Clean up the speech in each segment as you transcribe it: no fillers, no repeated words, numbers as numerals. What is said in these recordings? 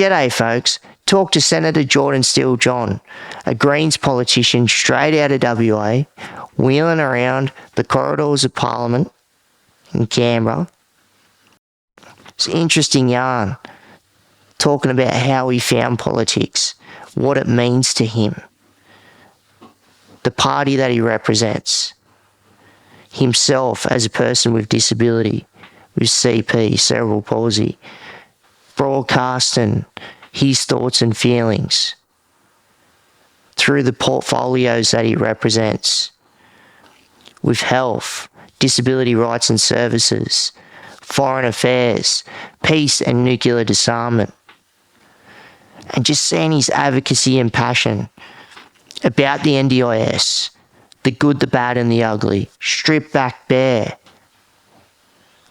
G'day, folks. Talk to Senator Jordon Steele-John, a Greens politician straight out of WA, wheeling around the corridors of Parliament in Canberra. It's an interesting yarn, talking about how he found politics, what it means to him, the party that he represents, himself as a person with disability, with CP, cerebral palsy, broadcasting his thoughts and feelings through the portfolios that he represents, with health, disability rights and services, foreign affairs, peace and nuclear disarmament, and just seeing his advocacy and passion about the NDIS, the good, the bad and the ugly, stripped back bare,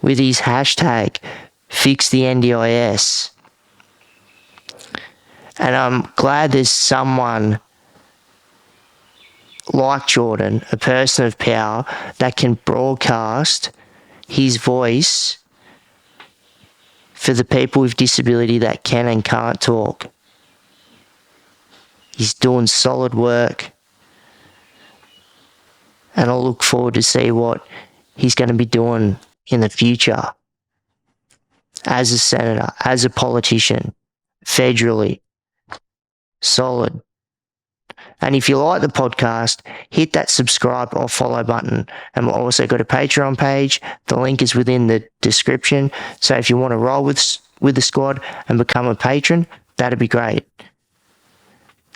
with his hashtag, Fix the NDIS. And I'm glad there's someone like Jordon, a person of power, that can broadcast his voice for the people with disability that can and can't talk. He's doing solid work, and I'll look forward to see what he's going to be doing in the future as a senator, as a politician, federally. Solid. And if you like the podcast, hit that subscribe or follow button. And we've also got a Patreon page. The link is within the description. So if you want to roll with the squad and become a patron, that'd be great.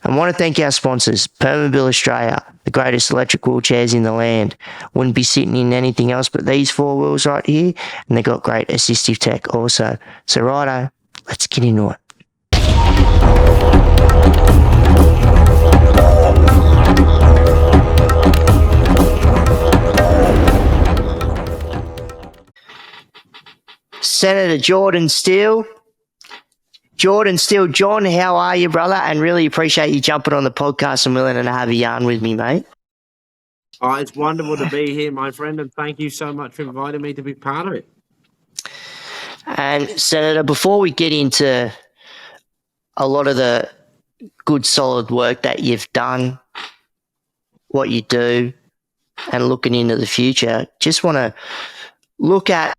I want to thank our sponsors, Permobil Australia, the greatest electric wheelchairs in the land. Wouldn't be sitting in anything else but these four wheels right here. And they've got great assistive tech also. So righto, let's get into it. Senator Jordon Steele-John, how are you, brother? And really appreciate you jumping on the podcast and willing to have a yarn with me, mate. Oh, it's wonderful to be here, my friend, and thank you so much for inviting me to be part of it. And Senator, before we get into a lot of the good, solid work that you've done, what you do, and looking into the future, just want to look at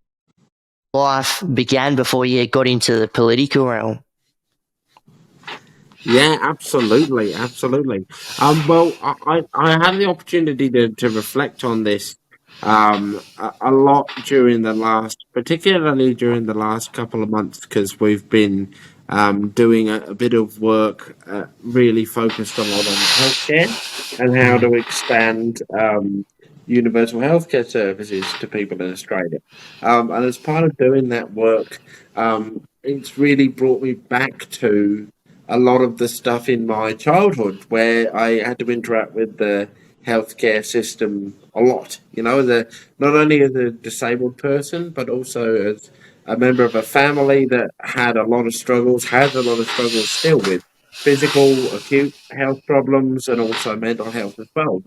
life began before you got into the political realm. Yeah, absolutely. Well, I had the opportunity to reflect on this a lot particularly during the last couple of months, because we've been doing a bit of work really focused a lot on healthcare and how to expand universal healthcare services to people in Australia. And as part of doing that work, it's really brought me back to a lot of the stuff in my childhood where I had to interact with the healthcare system a lot. You know, not only as a disabled person, but also as a member of a family that has a lot of struggles still with physical, acute health problems and also mental health as well.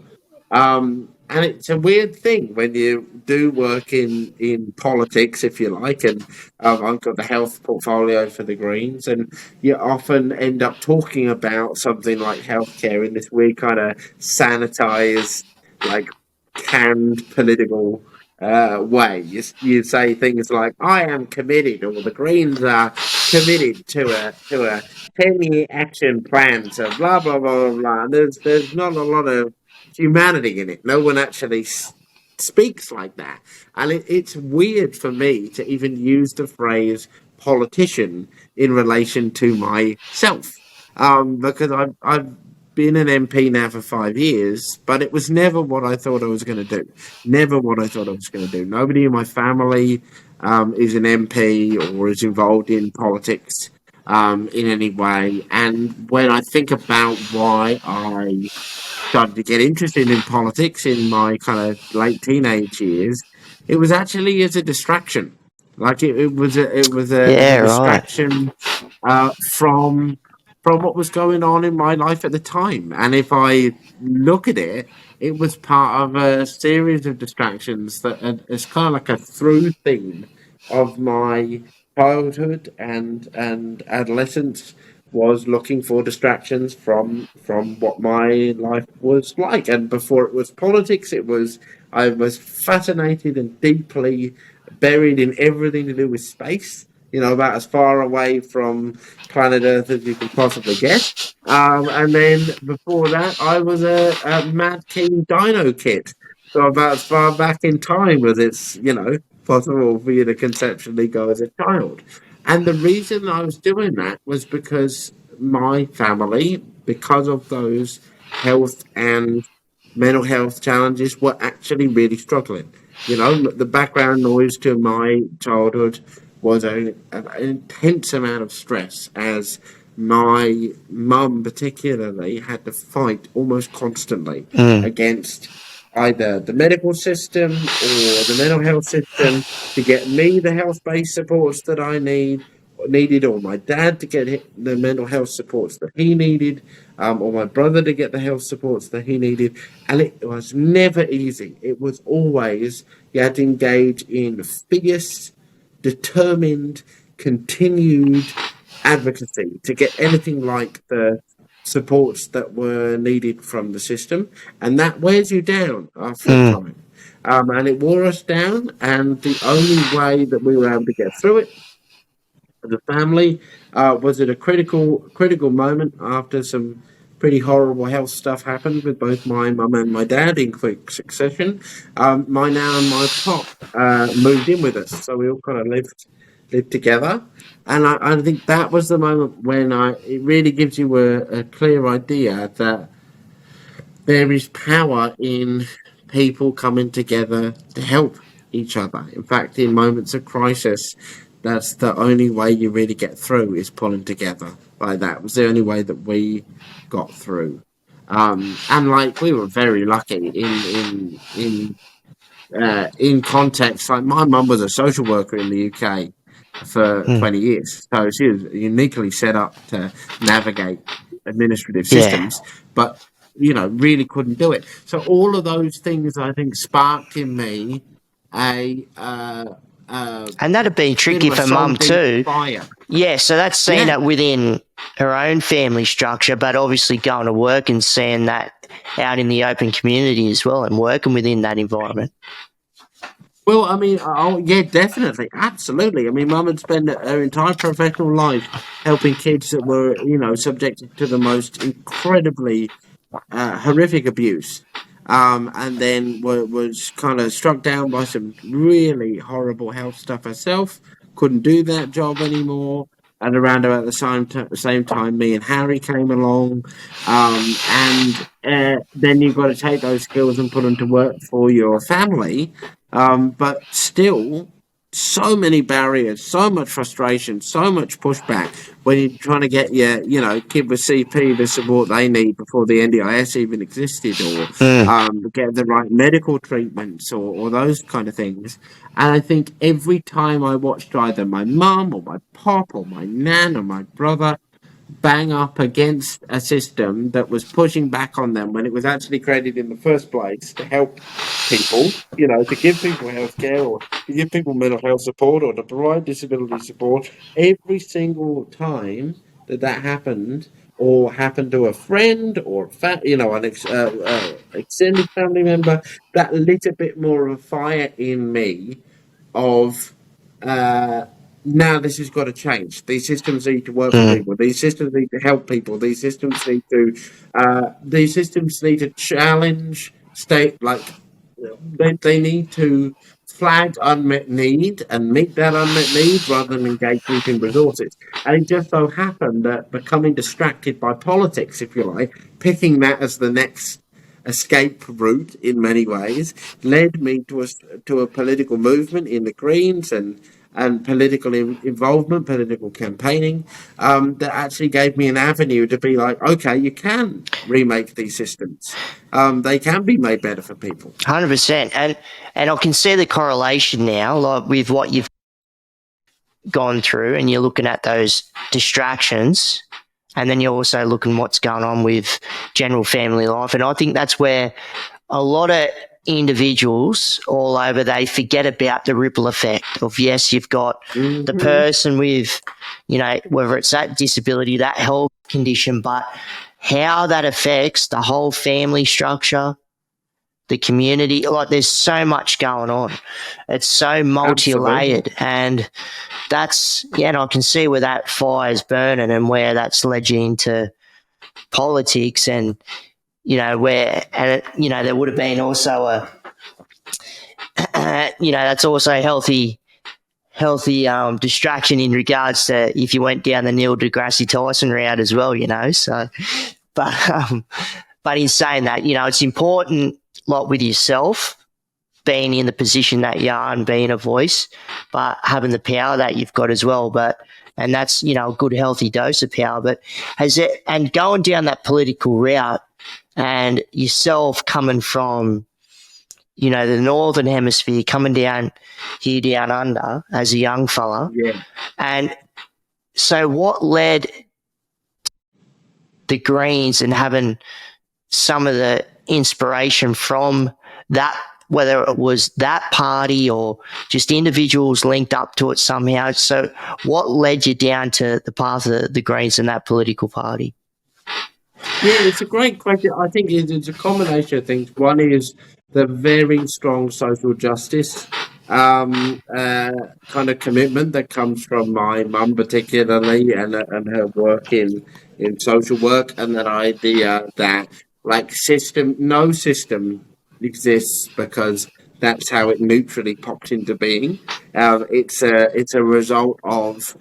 And it's a weird thing when you do work in politics, if you like, and I've got the health portfolio for the Greens, and you often end up talking about something like healthcare in this weird kind of sanitized, like canned political way. You say things like, "I am committed," or "the Greens are committed to a 10-year action plan," so blah blah blah blah blah. And there's not a lot of humanity in it. No one actually speaks like that, and it's weird for me to even use the phrase politician in relation to myself, because I've been an MP now for 5 years, but it was never what I thought I was going to do. Nobody in my family is an MP or is involved in politics in any way. And when I think about why I started to get interested in politics in my kind of late teenage years, it was actually as a distraction. Like it was a distraction from what was going on in my life at the time. And if I look at it, it was part of a series of distractions that is kind of like a through theme of my childhood and adolescence was looking for distractions from what my life was like. And before it was politics, I was fascinated and deeply buried in everything to do with space. You know, about as far away from planet Earth as you can possibly get. And then before that, I was a Mad King Dino kid. So about as far back in time as it's, possible for you to conceptually go as a child. And the reason I was doing that was because my family, because of those health and mental health challenges, were actually really struggling. You know, the background noise to my childhood was an intense amount of stress as my mum particularly had to fight almost constantly against either the medical system or the mental health system to get me the health-based supports that I needed, or my dad to get the mental health supports that he needed, or my brother to get the health supports that he needed. And it was never easy. It was always you had to engage in fierce, determined, continued advocacy to get anything like the supports that were needed from the system, and that wears you down after a time. And it wore us down, and the only way that we were able to get through it as a family was at a critical moment after some pretty horrible health stuff happened with both my mum and my dad in quick succession. My nan and my pop moved in with us, so we all kind of lived together. And I think that was the moment when it really gives you a clear idea that there is power in people coming together to help each other. In fact, in moments of crisis, that's the only way you really get through is pulling together like that. It was the only way that we got through. And like we were very lucky in context. Like my mum was a social worker in the UK for 20 years, so she was uniquely set up to navigate administrative systems, but really couldn't do it. So all of those things, I think, sparked in me a And that'd be tricky for mum too. Fire. Yeah, so that's seeing it within her own family structure, but obviously going to work and seeing that out in the open community as well and working within that environment. Well, I mean, yeah, definitely, absolutely. I mean, Mum had spent her entire professional life helping kids that were, subjected to the most incredibly horrific abuse, and then was kind of struck down by some really horrible health stuff herself. Couldn't do that job anymore. And around about the same time, me and Harry came along, and then you've got to take those skills and put them to work for your family. But still, so many barriers, so much frustration, so much pushback when you're trying to get your, kid with CP the support they need before the NDIS even existed, or get the right medical treatments, or those kind of things. And I think every time I watched either my mum or my pop or my nan or my brother bang up against a system that was pushing back on them when it was actually created in the first place to help people, to give people healthcare or to give people mental health support or to provide disability support, every single time that happened or happened to a friend or an extended family member, that lit a bit more of a fire in me of now this has got to change. These systems need to work for people. These systems need to help people. These systems need to challenge state, like they need to flag unmet need and meet that unmet need rather than engaging in resources. And it just so happened that becoming distracted by politics, if you like, picking that as the next escape route in many ways, led me to a political movement in the Greens and political involvement, political campaigning, that actually gave me an avenue to be like, okay, you can remake these systems. They can be made better for people. 100%. And I can see the correlation now, like with what you've gone through, and you're looking at those distractions, and then you're also looking what's going on with general family life. And I think that's where a lot of individuals all over, they forget about the ripple effect of, yes, you've got the person with, whether it's that disability, that health condition, but how that affects the whole family structure, the community. Like, there's so much going on. It's so multi-layered. And that's, and I can see where that fire's burning and where that's led you into politics, and, where, and there would have been also that's also a healthy distraction in regards to if you went down the Neil deGrasse Tyson route as well, so, but in saying that, it's important, like with yourself, being in the position that you are and being a voice, but having the power that you've got as well. And that's, a good healthy dose of power. But and going down that political route, and yourself coming from, the Northern Hemisphere, coming down here, down under, as a young fella. Yeah. And so what led the Greens and having some of the inspiration from that, whether it was that party or just individuals linked up to it somehow? So what led you down to the path of the Greens and that political party? Yeah, it's a great question. I think it's a combination of things. One is the very strong social justice kind of commitment that comes from my mum particularly, and her work in social work, and that idea that no system exists because that's how it neutrally popped into being. It's a result of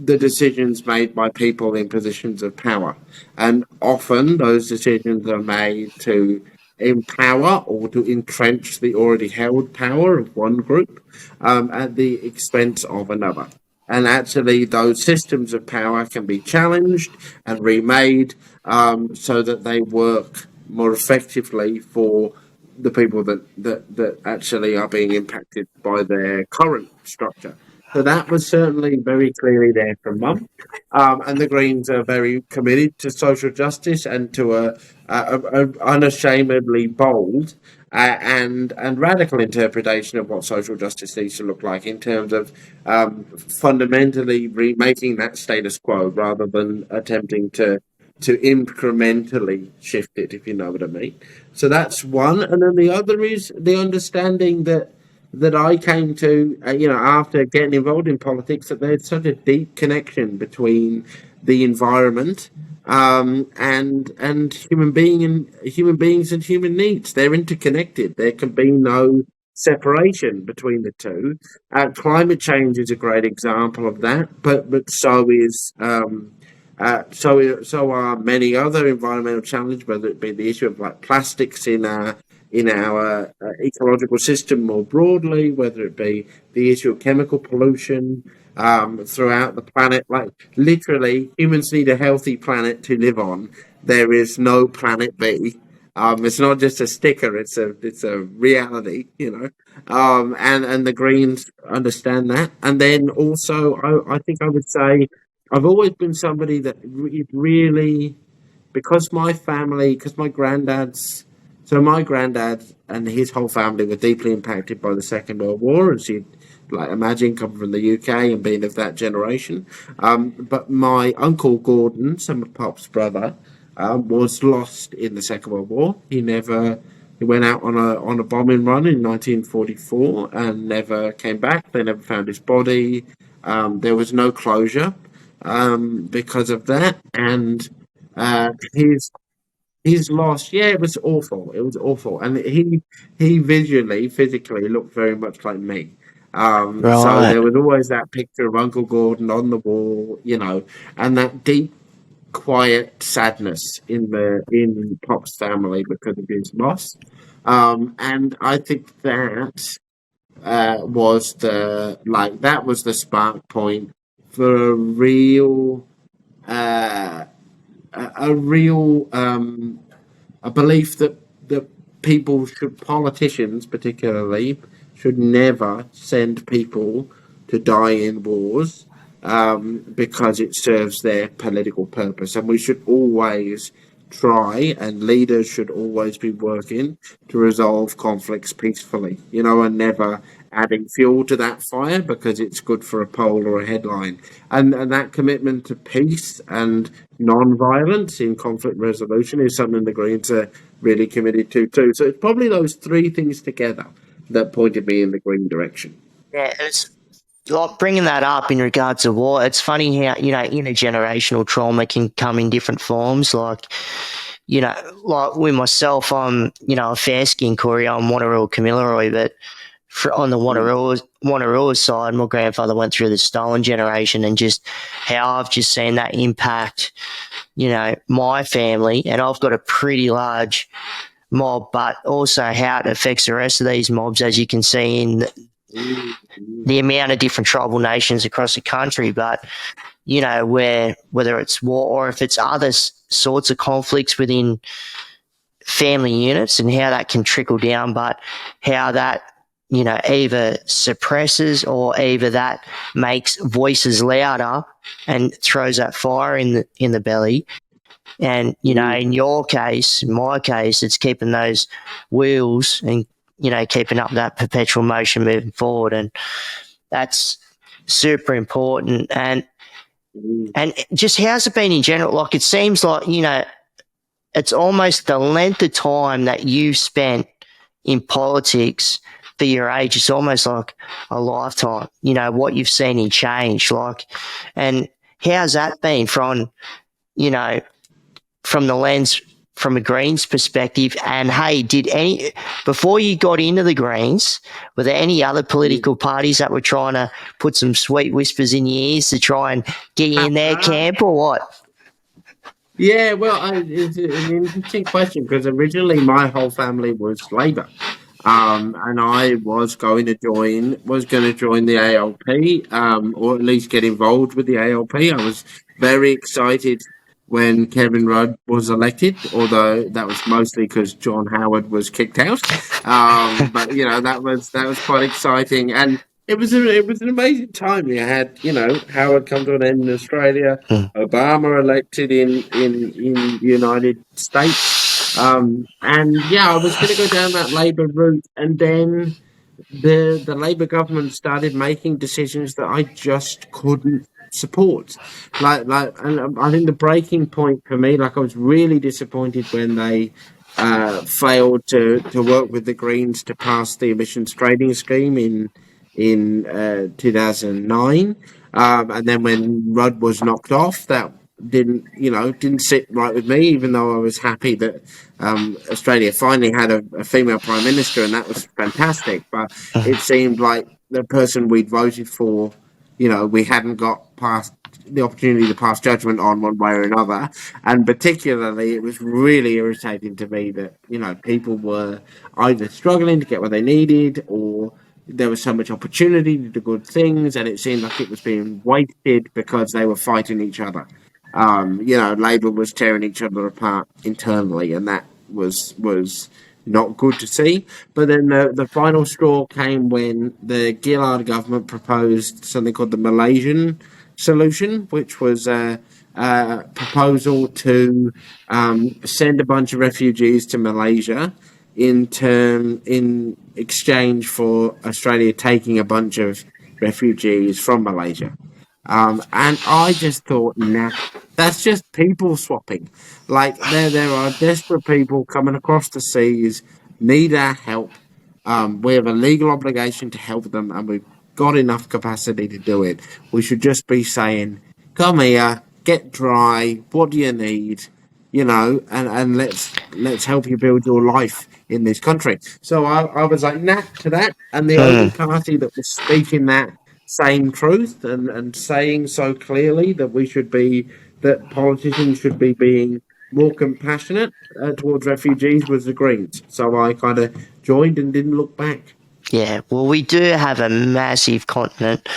the decisions made by people in positions of power, and often those decisions are made to empower or to entrench the already held power of one group at the expense of another. And actually, those systems of power can be challenged and remade so that they work more effectively for the people that actually are being impacted by their current structure. So that was certainly very clearly there from Mum. And the Greens are very committed to social justice and to a unashamedly bold and radical interpretation of what social justice needs to look like in terms of fundamentally remaking that status quo rather than attempting to incrementally shift it, if you know what I mean. So that's one. And then the other is the understanding that I came to, after getting involved in politics, that there's such a deep connection between the environment and human beings and human needs. They're interconnected. There can be no separation between the two. Climate change is a great example of that, but so is. So are many other environmental challenges, whether it be the issue of plastics in our ecological system more broadly, whether it be the issue of chemical pollution throughout the planet. Literally, humans need a healthy planet to live on. There is no planet B. It's not just a sticker; it's a reality, and the Greens understand that. And then also, I think I would say, I've always been somebody that really, because my granddad and his whole family were deeply impacted by the Second World War, as you'd imagine, coming from the UK and being of that generation. But my uncle Gordon, so my pop's brother, was lost in the Second World War. He went out on a bombing run in 1944 and never came back. They never found his body. There was no closure because of that, and his loss, it was awful. It was awful, and he physically looked very much like me. Right. So there was always that picture of Uncle Gordon on the wall, and that deep, quiet sadness in Pop's family because of his loss. And I think that was the spark point for a real belief that politicians particularly should never send people to die in wars because it serves their political purpose, and we should always try, and leaders should always be working to resolve conflicts peacefully, and never adding fuel to that fire because it's good for a poll or a headline. And that commitment to peace and non-violence in conflict resolution is something the Greens are really committed to too. So it's probably those three things together that pointed me in the Green direction. Yeah, it's like bringing that up in regards to war. It's funny how, intergenerational trauma can come in different forms. Like, like with myself, I'm, a fair skin courier. I'm Wanneroo Kamilaroi, but on the Wanneroo side, my grandfather went through the stolen generation, and just how I've just seen that impact, my family. And I've got a pretty large mob, but also how it affects the rest of these mobs, as you can see in the amount of different tribal nations across the country. But, whether it's war or if it's other sorts of conflicts within family units, and how that can trickle down, but how that, either suppresses or either that makes voices louder and throws that fire in the belly. And, in your case, in my case, it's keeping those wheels and, keeping up that perpetual motion moving forward. And that's super important. And just how's it been in general? Like, it seems like, it's almost the length of time that you've spent in politics for your age. It's almost like a lifetime, what you've seen in change. Like, and how's that been from the lens from a Greens perspective? And hey, before you got into the Greens, were there any other political parties that were trying to put some sweet whispers in your ears to try and get you in their camp, or what? Yeah, well, it's an interesting question because originally my whole family was Labour, and I was going to join the ALP, or at least get involved with the ALP. I was very excited when Kevin Rudd was elected, although that was mostly because John Howard was kicked out. But that was quite exciting, and it was an amazing time. You had Howard come to an end in Australia, Obama elected in the United States, and I was going to go down that Labour route, and then the Labour government started making decisions that I just couldn't support. And I think the breaking point for me, I was really disappointed when they failed to work with the Greens to pass the emissions trading scheme in 2009, and then when Rudd was knocked off, that didn't sit right with me. Even though I was happy that Australia finally had a female prime minister, and that was fantastic. But it seemed like the person we'd voted for, we hadn't got past the opportunity to pass judgment on one way or another. And particularly, it was really irritating to me that people were either struggling to get what they needed, or there was so much opportunity to do good things, and it seemed like it was being wasted because they were fighting each other. Labour was tearing each other apart internally, and that was not good to see. But then the final straw came when the Gillard government proposed something called the Malaysian solution, which was a proposal to send a bunch of refugees to Malaysia in exchange for Australia taking a bunch of refugees from Malaysia. And I just thought, nah, that's just people swapping. Like there are desperate people coming across the seas, need our help. We have a legal obligation to help them, and we've got enough capacity to do it. We should just be saying, come here, get dry. What do you need? And let's help you build your life in this country. So I was like, nah to that. And the only party that was speaking that same truth and saying so clearly that politicians should be being more compassionate towards refugees was the Greens. So I kind of joined and didn't look back. Yeah, well, we do have a massive continent,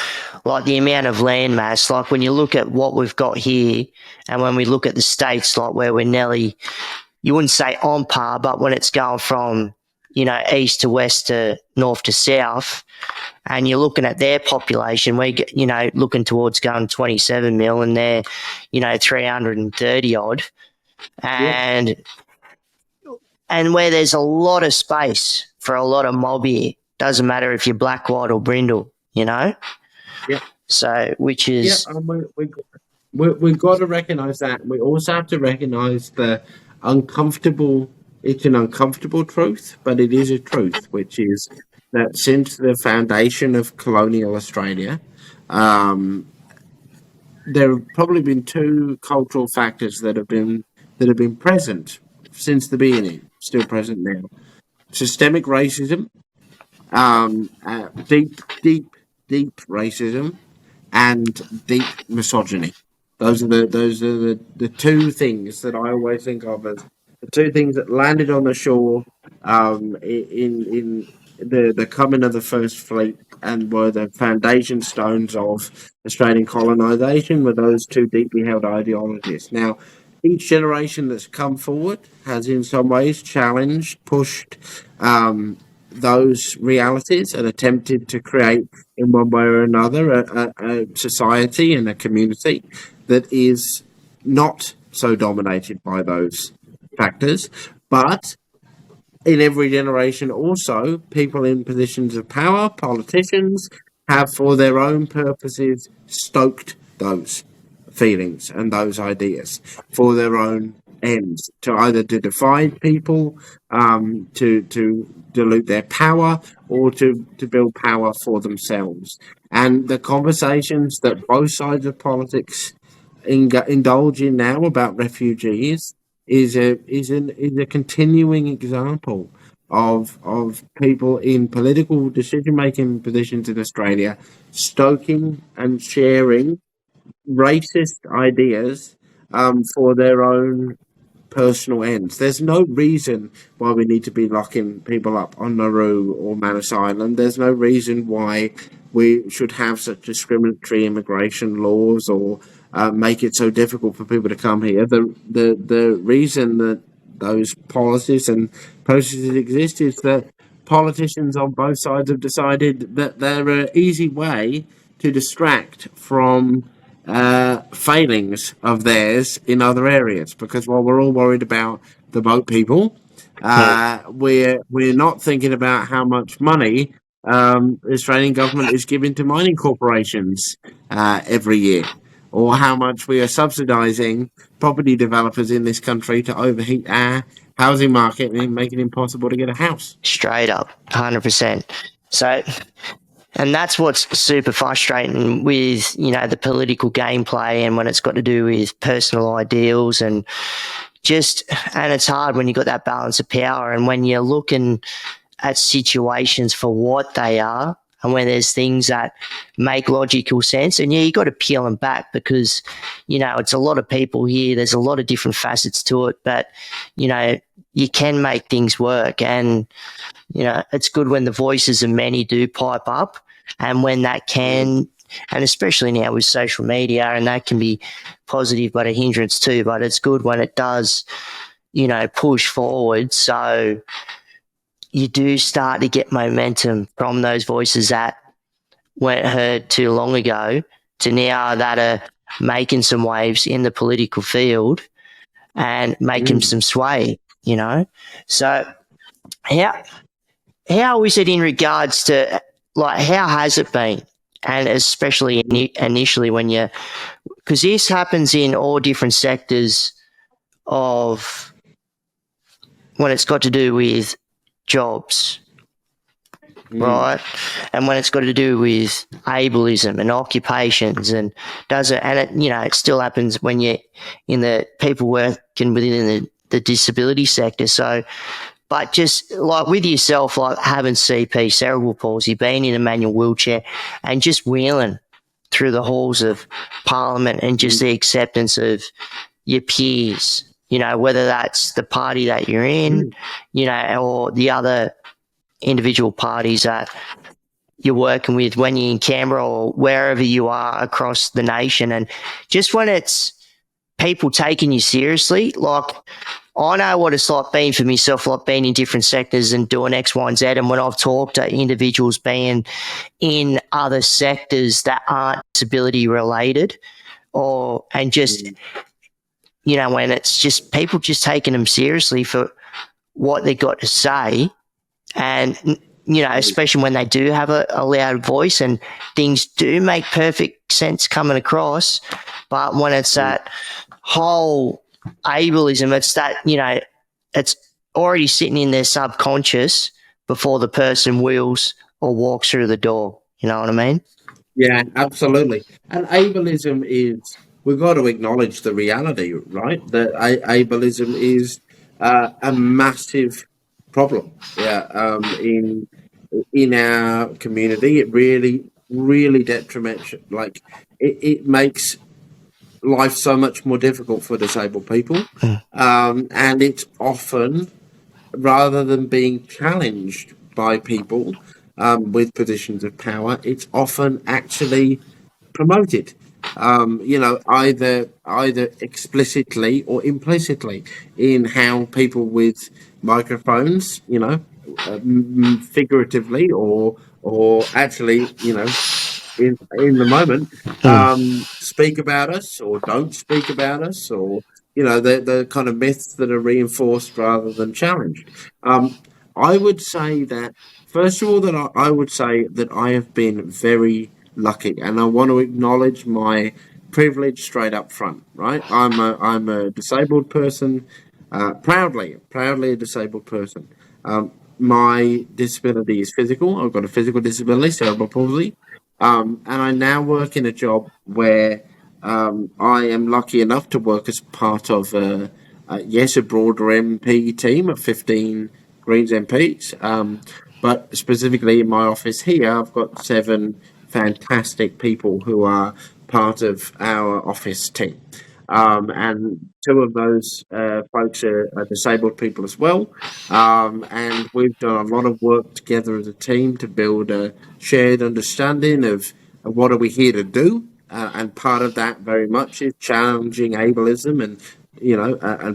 like the amount of land mass. Like when you look at what we've got here, and when we look at the states, like where we're nearly, you wouldn't say on par, but when it's going from, east to west to north to south, and you're looking at their population, we get, looking towards going 27 mil, and they're, 330 odd. and where there's a lot of space for a lot of mob here. Doesn't matter if you're black, white, or brindle, you know. Yeah. So, which is we've got to recognise that. We also have to recognise the uncomfortable. It's an uncomfortable truth, but it is a truth, which is that since the foundation of colonial Australia, there have probably been two cultural factors that have been present since the beginning, still present now: systemic racism, deep racism, and deep misogyny. Those are the two things that I always think of as the two things that landed on the shore in the coming of the first fleet and were the foundation stones of Australian colonisation, were those two deeply held ideologies. Now, each generation that's come forward has in some ways challenged, pushed those realities and attempted to create, in one way or another, a society and a community that is not so dominated by those factors. But in every generation, also, people in positions of power, politicians, have, for their own purposes, stoked those feelings and those ideas for their own ends, to either to divide people, to dilute their power, or to build power for themselves. And the conversations that both sides of politics indulge in now about refugees is a continuing example of people in political decision making positions in Australia stoking and sharing racist ideas for their own personal ends. There's no reason why we need to be locking people up on Nauru or Manus Island. There's no reason why we should have such discriminatory immigration laws or make it so difficult for people to come here. The reason that those policies and processes exist is that politicians on both sides have decided that they're an easy way to distract from failings of theirs in other areas. Because while we're all worried about the boat people, we're not thinking about how much money the Australian government is giving to mining corporations every year, or how much we are subsidising property developers in this country to overheat our housing market and make it impossible to get a house. Straight up, 100%. So, and that's what's super frustrating with, the political gameplay and when it's got to do with personal ideals and it's hard when you've got that balance of power and when you're looking at situations for what they are and when there's things that make logical sense. And you got to peel them back because, it's a lot of people here. There's a lot of different facets to it, but, you can make things work. And, it's good when the voices of many do pipe up and when that can, and especially now with social media, and that can be positive but a hindrance too, but it's good when it does, push forward. So you do start to get momentum from those voices that weren't heard too long ago to now that are making some waves in the political field and making some sway, So how is it in regards to, how has it been? And especially initially because this happens in all different sectors of when it's got to do with jobs, right? And when it's got to do with ableism and occupations and it still happens when you're in the people working within the disability sector. So, but just like with yourself, like having CP, cerebral palsy, being in a manual wheelchair and just wheeling through the halls of Parliament and just the acceptance of your peers, whether that's the party that you're in, or the other individual parties that you're working with when you're in Canberra or wherever you are across the nation. And just when it's people taking you seriously, like I know what it's like being for myself, like being in different sectors and doing X, Y, and Z. And when I've talked to individuals being in other sectors that aren't disability related and just when it's just people just taking them seriously for what they got to say, and especially when they do have a loud voice and things do make perfect sense coming across, but when it's that whole ableism, it's that it's already sitting in their subconscious before the person wheels or walks through the door. You know what I mean? Yeah, absolutely. And ableism is, we've got to acknowledge the reality, right? That ableism is a massive problem. Yeah, in our community, it really, really detrimental. Like it makes life so much more difficult for disabled people, and it's often, rather than being challenged by people with positions of power, it's often actually promoted. Either explicitly or implicitly in how people with microphones, figuratively or actually, in the moment, speak about us or don't speak about us, or the kind of myths that are reinforced rather than challenged. I would say that, first of all, that I would say that I have been very lucky, and I want to acknowledge my privilege straight up front. Right, I'm a disabled person, proudly a disabled person. My disability is physical. I've got a physical disability, cerebral palsy. And I now work in a job where I am lucky enough to work as part of, a broader MP team of 15 Greens MPs. But specifically in my office here, I've got 7 fantastic people who are part of our office team. And 2 of those folks are disabled people as well. And we've done a lot of work together as a team to build a shared understanding of what are we here to do. And part of that very much is challenging ableism and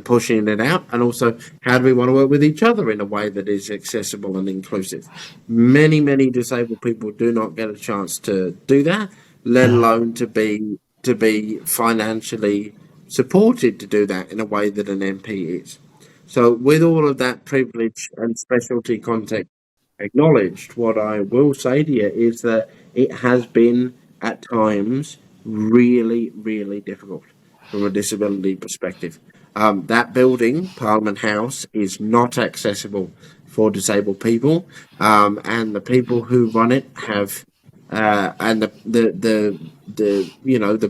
pushing it out. And also, how do we want to work with each other in a way that is accessible and inclusive? Many disabled people do not get a chance to do that, let alone to be financially supported to do that in a way that an MP is. So, with all of that privilege and specialty context acknowledged, what I will say to you is that it has been at times really, really difficult from a disability perspective. That building, Parliament House, is not accessible for disabled people, and the people who run it have and the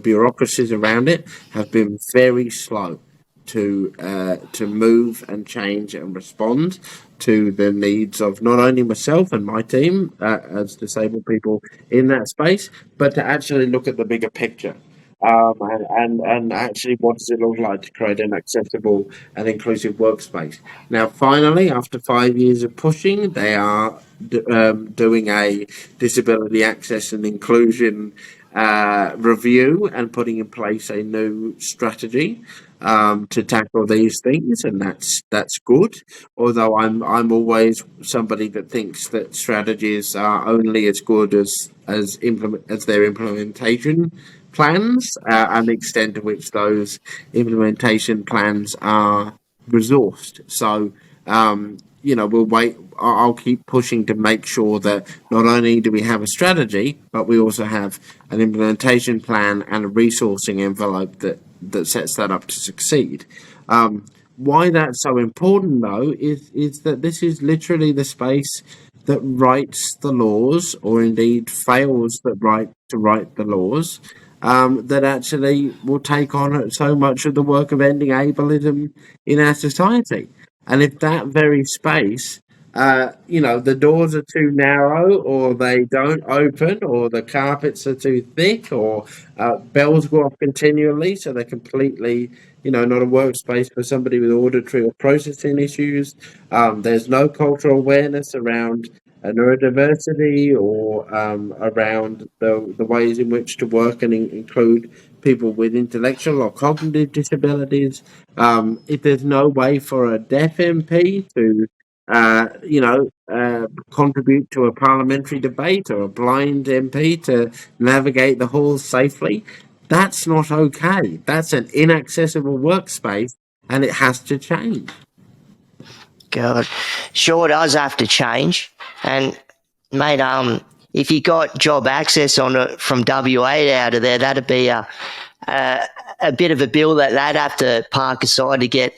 bureaucracies around it have been very slow to move and change and respond to the needs of not only myself and my team as disabled people in that space, but to actually look at the bigger picture. And actually, what does it look like to create an accessible and inclusive workspace? Now, finally, after 5 years of pushing, they are doing a disability access and inclusion review and putting in place a new strategy to tackle these things, and that's good. Although I'm always somebody that thinks that strategies are only as good as their implementation plans, and the extent to which those implementation plans are resourced. So, we'll wait. I'll keep pushing to make sure that not only do we have a strategy, but we also have an implementation plan and a resourcing envelope that sets that up to succeed. Why that's so important, though, is that this is literally the space that writes the laws, or indeed fails to write the laws, that actually will take on so much of the work of ending ableism in our society. And if that very space, the doors are too narrow, or they don't open, or the carpets are too thick, or bells go off continually, so they're completely, not a workspace for somebody with auditory or processing issues. There's no cultural awareness around neurodiversity or around the ways in which to work and include people with intellectual or cognitive disabilities. If there's no way for a deaf MP to contribute to a parliamentary debate, or a blind MP to navigate the halls safely, That's not okay. That's an inaccessible workspace, and it has to change. God, sure does have to change. And mate, if you got job access on it from WA out of there, that'd be a bit of a bill that they'd have to park aside to get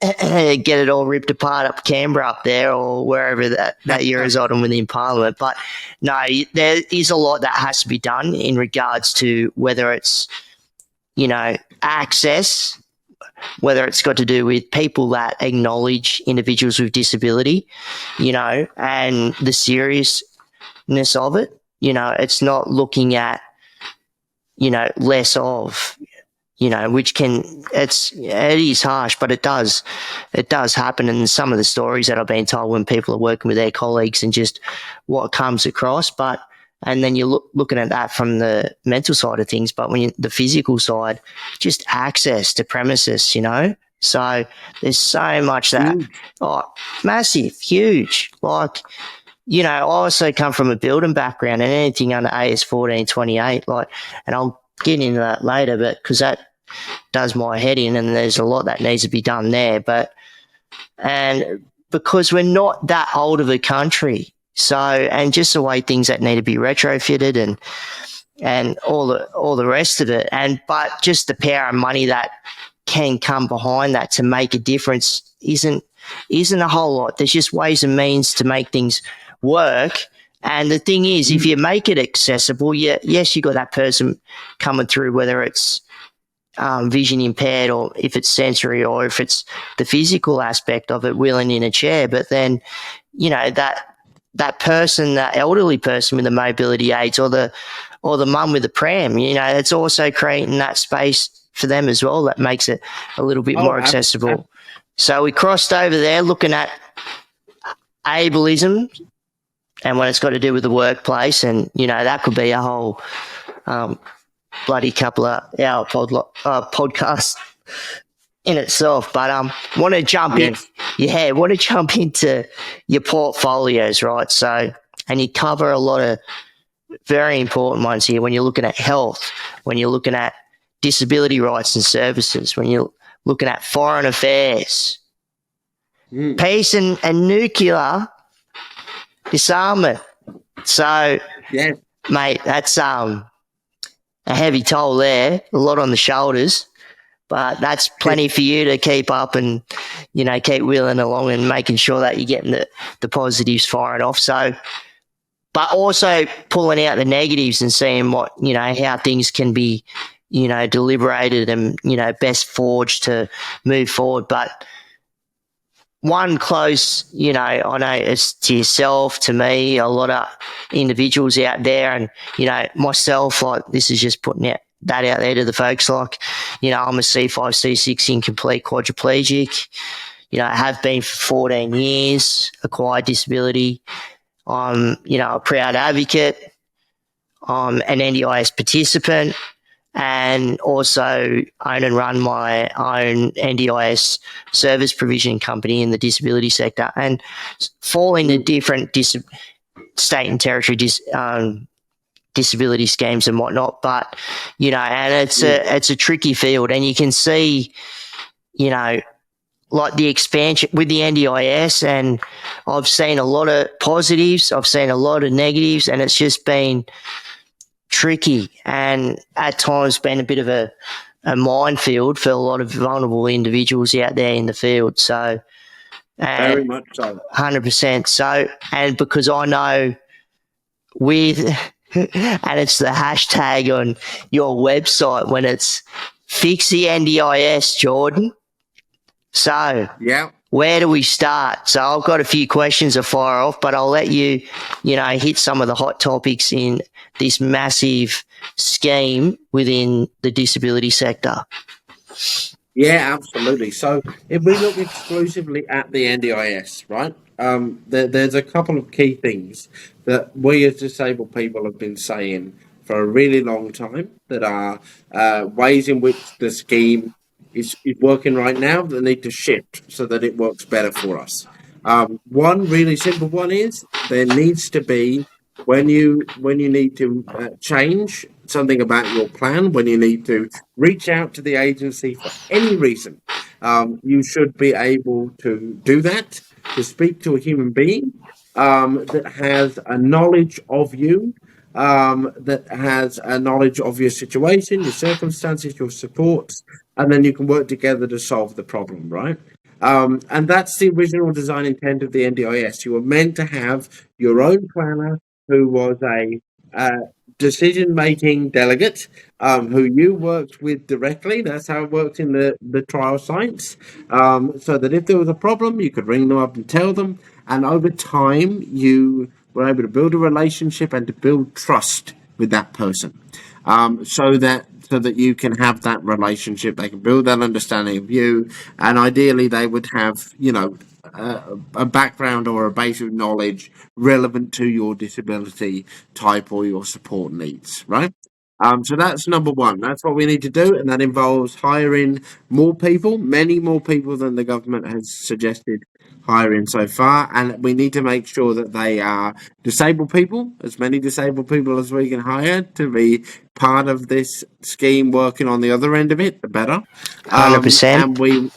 it all ripped apart up Canberra up there or wherever that you're residing within Parliament. But no, there is a lot that has to be done in regards to whether it's, access, whether it's got to do with people that acknowledge individuals with disability, and the seriousness of it. It's not looking at, less of, which it is harsh, but it does happen. And some of the stories that I've been told when people are working with their colleagues and just what comes across, and then you're looking at that from the mental side of things, but the physical side, just access to premises, so there's so much that, massive, huge, like, I also come from a building background, and anything under AS 1428, and I'll get into that later, but because that does my head in, and there's a lot that needs to be done there. And because we're not that old of a country, so, and just the way things that need to be retrofitted and all the rest of it, but just the power and money that can come behind that to make a difference isn't a whole lot. There's just ways and means to make things work. And the thing is, if you make it accessible, yes, you got that person coming through, whether it's vision impaired or if it's sensory or if it's the physical aspect of it, wheeling in a chair. But then, that person, that elderly person with the mobility aids or the mum with the pram, it's also creating that space for them as well that makes it a little bit more accessible. So we crossed over there looking at ableism and when it's got to do with the workplace, and that could be a whole bloody couple of hour podcast in itself. But want to jump into your portfolios, right? So, and you cover a lot of very important ones here when you're looking at health, when you're looking at disability rights and services, when you're looking at foreign affairs, peace and nuclear disarmament. So, mate, that's a heavy toll there, a lot on the shoulders, but that's plenty for you to keep up and, keep wheeling along and making sure that you're getting the positives firing off. So, but also pulling out the negatives and seeing what, how things can be, deliberated and, best forged to move forward. But one close, I know it's to yourself, to me, a lot of individuals out there, and, myself, like, this is just putting that out there to the folks, like, I'm a C5, C6 incomplete quadriplegic, I have been for 14 years, acquired disability. I'm, a proud advocate. I'm an NDIS participant, and also own and run my own NDIS service provision company in the disability sector, and fall into different state and territory disability schemes and whatnot. But, and it's a tricky field, and you can see, like the expansion with the NDIS, and I've seen a lot of positives, I've seen a lot of negatives, and it's just been tricky and at times been a bit of a minefield for a lot of vulnerable individuals out there in the field. So, very much so, 100%. So, and because I know and it's the hashtag on your website when it's Fix the NDIS, Jordan. So, where do we start? So I've got a few questions to fire off, but I'll let you, hit some of the hot topics in this massive scheme within the disability sector. Yeah, absolutely. So if we look exclusively at the NDIS, right, there's a couple of key things that we as disabled people have been saying for a really long time that are ways in which the scheme is working right now that need to shift so that it works better for us. One really simple one is there needs to be when you need to change something about your plan, when you need to reach out to the agency for any reason, you should be able to do that, to speak to a human being that has a knowledge of you, that has a knowledge of your situation, your circumstances, your supports, and then you can work together to solve the problem, right? And that's the original design intent of the NDIS. You were meant to have your own planner who was a decision making delegate who you worked with directly. That's how it worked in the trial sites. So that if there was a problem, you could ring them up and tell them. And over time, you were able to build a relationship and to build trust with that person. So that you can have that relationship, they can build that understanding of you, and ideally they would have, a background or a base of knowledge relevant to your disability type or your support needs, right? So that's number one. That's what we need to do, and that involves hiring more people, many more people than the government has suggested hiring so far. And we need to make sure that they are disabled people, as many disabled people as we can hire to be part of this scheme working on the other end of it, the better. 100%. And we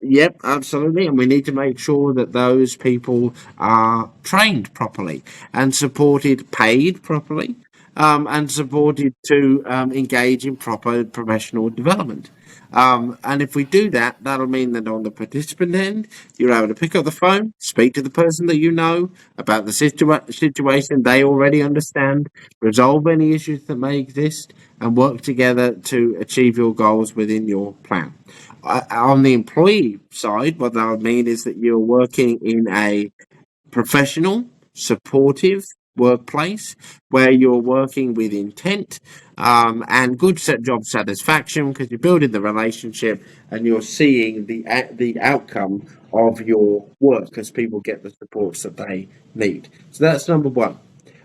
Yep, absolutely. And we need to make sure that those people are trained properly and supported, paid properly, and supported to engage in proper professional development. And if we do that, that'll mean that on the participant end, you're able to pick up the phone, speak to the person that you know about the situation they already understand, resolve any issues that may exist, and work together to achieve your goals within your plan. On the employee side, what that would mean is that you're working in a professional, supportive workplace where you're working with intent and good job satisfaction because you're building the relationship and you're seeing the outcome of your work as people get the supports that they need. So that's number one.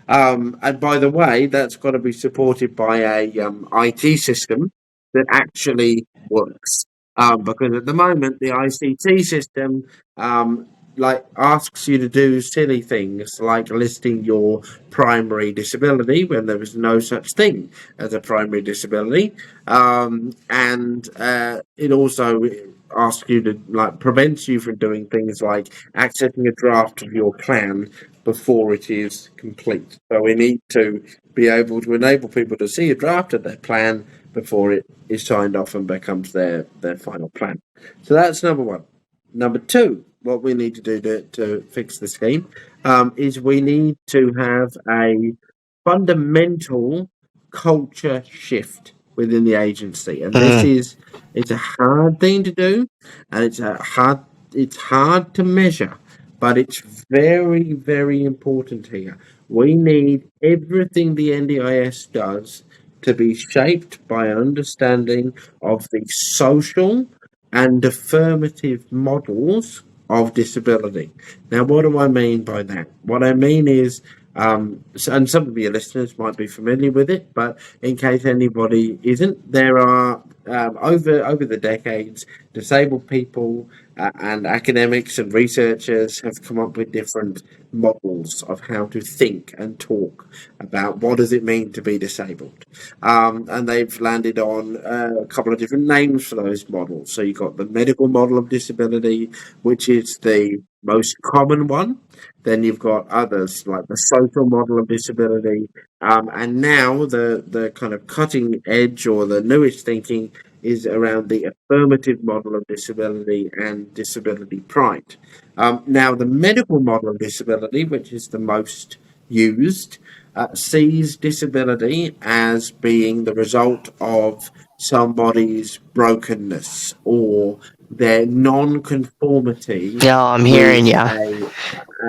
And by the way, that's got to be supported by a IT system that actually works. Because at the moment, the ICT system asks you to do silly things like listing your primary disability when there is no such thing as a primary disability, and it also asks you to prevents you from doing things like accessing a draft of your plan before it is complete. So we need to be able to enable people to see a draft of their plan before it is signed off and becomes their final plan. So that's number one. Number two, what we need to do to fix the scheme is we need to have a fundamental culture shift within the agency, and this is it's a hard thing to do, and it's hard to measure, but it's very, very important here. We need everything the NDIS does to be shaped by an understanding of the social and affirmative models of disability. Now, what do I mean by that? What I mean is, and some of your listeners might be familiar with it, but in case anybody isn't, there are over the decades, disabled people and academics and researchers have come up with different models of how to think and talk about what does it mean to be disabled, and they've landed on a couple of different names for those models. So you've got the medical model of disability, which is the most common one. Then you've got others like the social model of disability, and now the kind of cutting edge or the newest thinking is around the affirmative model of disability and disability pride. Now, the medical model of disability, which is the most used, sees disability as being the result of somebody's brokenness or their non-conformity Yeah, I'm hearing with ya.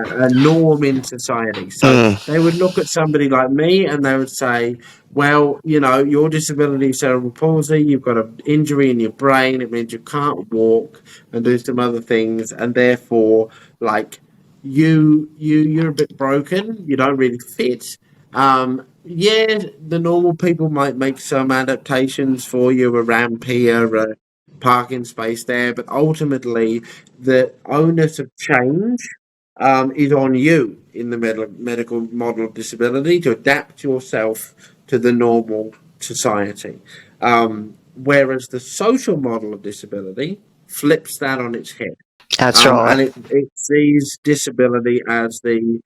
a norm in society. So they would look at somebody like me and they would say, well, your disability is cerebral palsy, you've got an injury in your brain, it means you can't walk and do some other things, and therefore, you're a bit broken, you don't really fit. Yeah, the normal people might make some adaptations for you, a ramp here, a parking space there, but ultimately, the onus of change is on you in the medical model of disability to adapt yourself to the normal society. Whereas the social model of disability flips that on its head. That's right. And it sees disability as the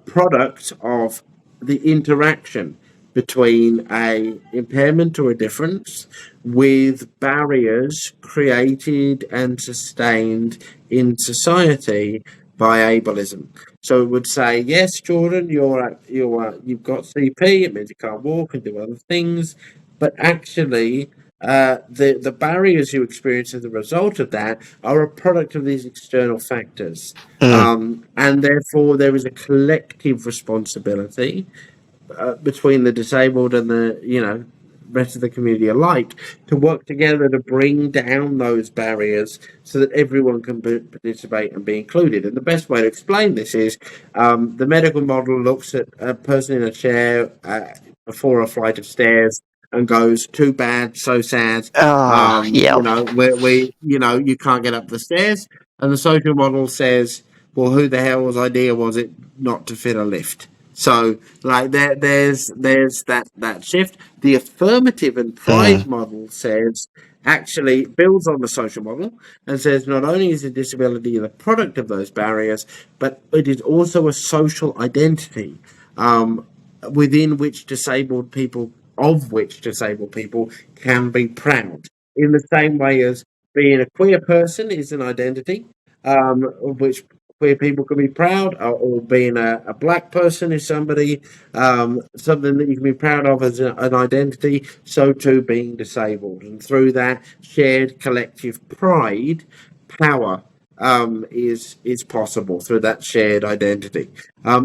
product of the interaction between a impairment or a difference with barriers created and sustained in society by ableism. So it would say, yes, Jordan, you've got CP. It means you can't walk and do other things, but actually, the barriers you experience as a result of that are a product of these external factors, and therefore there is a collective responsibility between the disabled and the rest of the community alike to work together to bring down those barriers so that everyone can participate and be included. And the best way to explain this is the medical model looks at a person in a chair before a flight of stairs and goes, too bad, so sad. Yeah. You can't get up the stairs. And the social model says, well, who the hell's idea was it not to fit a lift? So, like, there's that shift. The affirmative and pride model says actually builds on the social model and says not only is a disability the product of those barriers, but it is also a social identity within which disabled people, of which disabled people can be proud. In the same way as being a queer person is an identity, of which queer people can be proud, or being a black person is something that you can be proud of as an identity, so too being disabled. And through that shared collective pride, power is possible through that shared identity.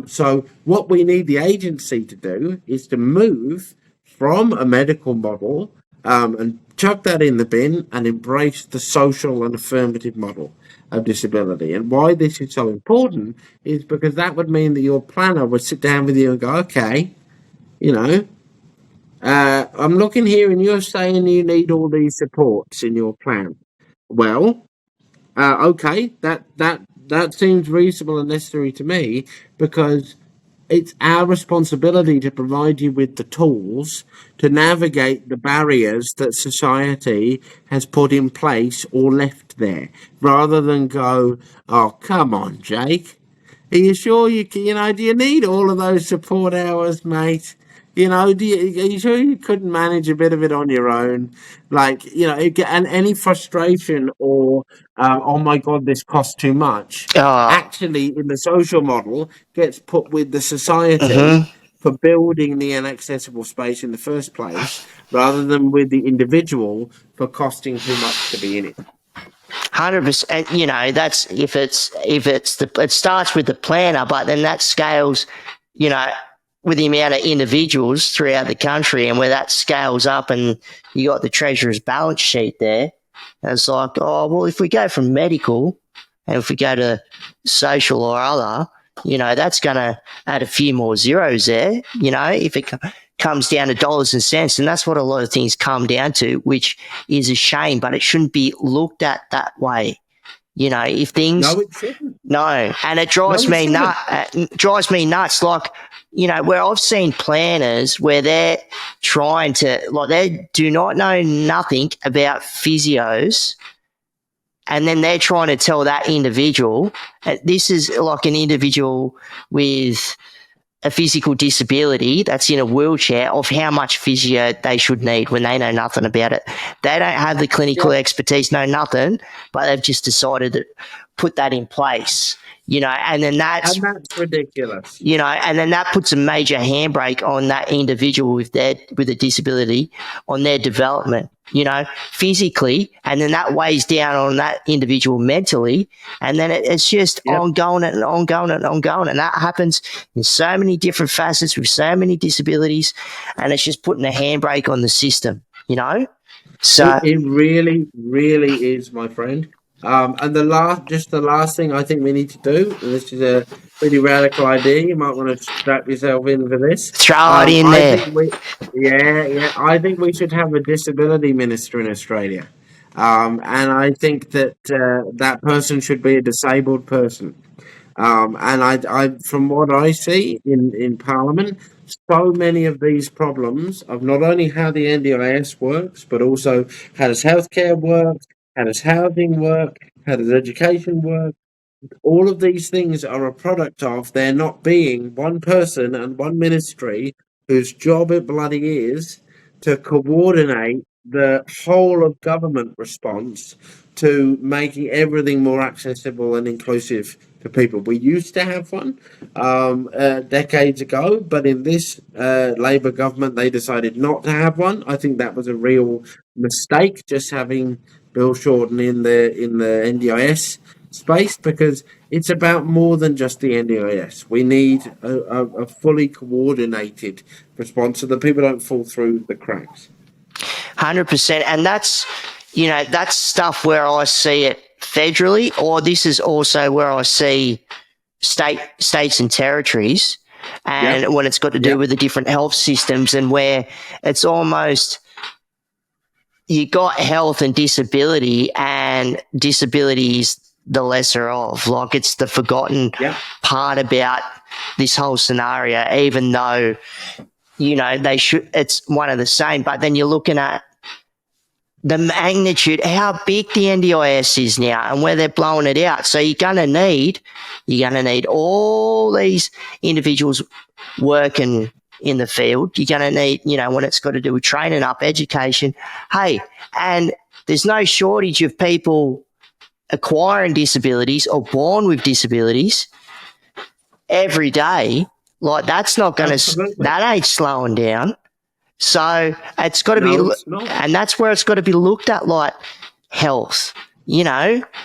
So what we need the agency to do is to move from a medical model and chuck that in the bin and embrace the social and affirmative model of disability. And why this is so important is because that would mean that your planner would sit down with you and go, okay, I'm looking here and you're saying you need all these supports in your plan. Well, okay, that seems reasonable and necessary to me, because it's our responsibility to provide you with the tools to navigate the barriers that society has put in place or left there, rather than go, oh, come on, Jake. Are you sure do you need all of those support hours, mate? Are you sure you couldn't manage a bit of it on your own? And any frustration or, oh my God, this costs too much, actually in the social model gets put with the society for building the inaccessible space in the first place, rather than with the individual for costing too much to be in it. 100%. That's it starts with the planner, but then that scales, with the amount of individuals throughout the country, and where that scales up, and you got the treasurer's balance sheet there. And it's like, oh, well, if we go from medical and if we go to social or other, that's going to add a few more zeros there, if it comes down to dollars and cents. And that's what a lot of things come down to, which is a shame, but it shouldn't be looked at that way. If things... No, it shouldn't. No, and it drives me nuts. Like, where I've seen planners where they're trying to, they do not know nothing about physios, and then they're trying to tell that individual, this is like an individual with a physical disability that's in a wheelchair, of how much physio they should need when they know nothing about it. They don't have the clinical expertise, know nothing, but they've just decided to put that in place, and then that's ridiculous. And then that puts a major handbrake on that individual with a disability, on their development, physically, and then that weighs down on that individual mentally, and then it's just ongoing and ongoing and ongoing, and that happens in so many different facets with so many disabilities, and it's just putting a handbrake on the system, So it really, really is, my friend. And the last thing I think we need to do, and this is a pretty radical idea, you might want to strap yourself in for this. Throw it in there. I think we should have a disability minister in Australia. And I think that that person should be a disabled person. And from what I see in Parliament, so many of these problems of not only how the NDIS works, but also how does healthcare work, how does housing work, how does education work, all of these things are a product of there not being one person and one ministry whose job it bloody is to coordinate the whole of government response to making everything more accessible and inclusive to people. We used to have one decades ago, but in this Labour government, they decided not to have one. I think that was a real mistake, just having Bill Shorten in the NDIS space, because it's about more than just the NDIS. We need a fully coordinated response so that people don't fall through the cracks. 100%. And that's stuff where I see it federally, or this is also where I see states and territories, and when it's got to do with the different health systems, and where it's almost you got health and disability, and disability is the lesser of. Like, it's the forgotten part about this whole scenario, even though, it's one of the same. But then you're looking at the magnitude, how big the NDIS is now and where they're blowing it out. So you're going to need all these individuals working in the field. You're going to need, when it's got to do with training up, education. Hey, and there's no shortage of people acquiring disabilities or born with disabilities every day. Like, that's not going to, that ain't slowing down. So it's got to be, and that's where it's got to be looked at like health,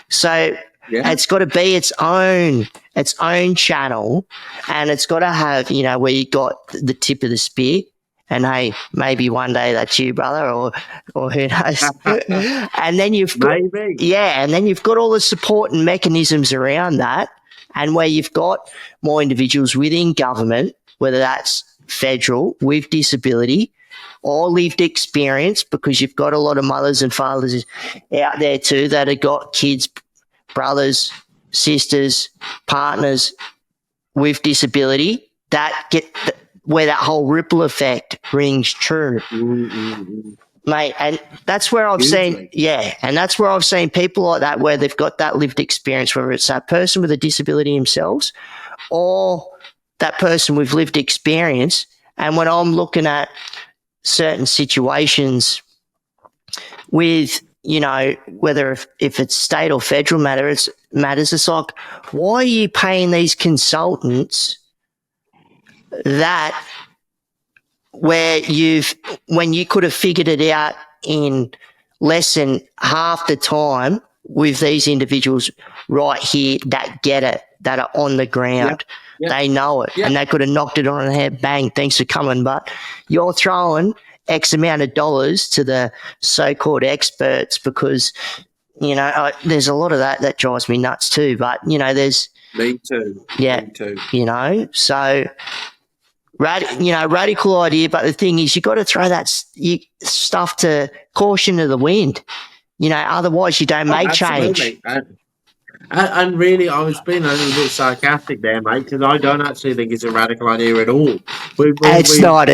So it's got to be its own channel, and it's got to have, where you got the tip of the spear. And hey, maybe one day that's you, brother, or who knows? And then you've got, and then you've got all the support and mechanisms around that, and where you've got more individuals within government, whether that's federal with disability or lived experience, because you've got a lot of mothers and fathers out there too that have got kids, brothers, sisters, partners with disability that get where that whole ripple effect rings true. Mate, and that's where I've seen, and that's where I've seen people like that, where they've got that lived experience, whether it's that person with a disability themselves or that person with lived experience. And when I'm looking at certain situations with, whether if it's state or federal matters, it's like, why are you paying these consultants that when you could have figured it out in less than half the time with these individuals right here that get it, that are on the ground. They know it, and they could have knocked it on the head, bang, thanks for coming. But you're throwing X amount of dollars to the so-called experts because, there's a lot of that drives me nuts too. But, there's... Me too. Yeah. Me too. So... radical idea, but the thing is, you got to throw that stuff to caution to the wind. Otherwise you don't make change. And really, I was being a little bit sarcastic there, mate, because I don't actually think it's a radical idea at all. It's not.